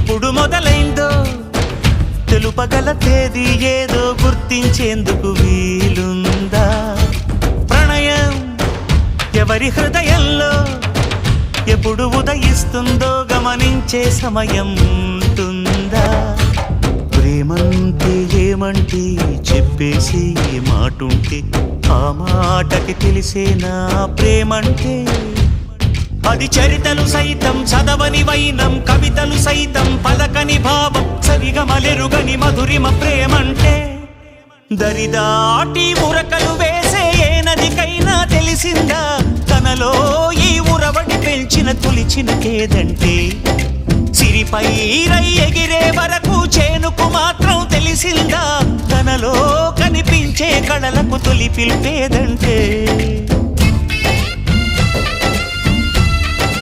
ఎప్పుడు మొదలైందో తెలుపగల తేదీ ఏదో గుర్తించేందుకు వీలుందా? ప్రణయం ఎవరి హృదయంలో ఎప్పుడు ఉదయిస్తుందో గమనించే సమయం ఉంటుందా? ప్రేమంటే ఏమంటే చెప్పేసి ఏ మాటుంటే ఆ మాటకి తెలిసేనా ప్రేమంటే? అది చరితలు సైతం చదవని వైనం, కవితలు సైతం పలకని భావం, సరిగమలెరుగని మధురిమ ప్రేమంటే. దరిదాటి ఉరకలు వేసే ఏ నదికైనా తెలిసిందా తనలో ఈ ఉరవడి పెంచిన తొలిచిన కేదంటే? సిరిపై రై ఎగిరే వరకు చేనుకు మాత్రం తెలిసిందా తనలో కనిపించే కళలకు తొలి పిలిపేదంటే?